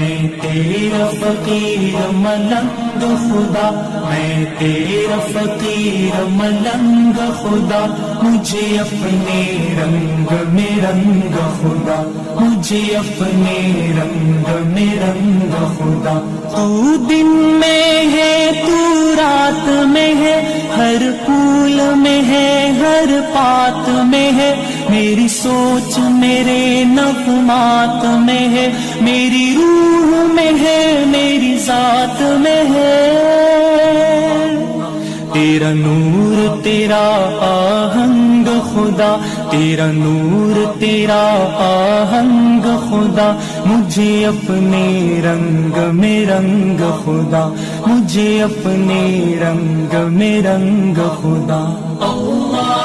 میں تیرا فقیر ملنگ خدا، میں تیرا فقیر ملنگ خدا، مجھے اپنے رنگ میں رنگ خدا، مجھے اپنے رنگ میں رنگ خدا۔ تو دن میں ہے تو رات میں ہے، ہر پھول میں ہے ہر پات میں ہے، میری سوچ میرے نغمات میں ہے، میری روح میں ہے میری ذات میں ہے۔ تیرا نور تیرا آہنگ خدا، تیرا نور تیرا آہنگ خدا، مجھے اپنے رنگ میں رنگ خدا، مجھے اپنے رنگ میں رنگ خدا۔ اللہ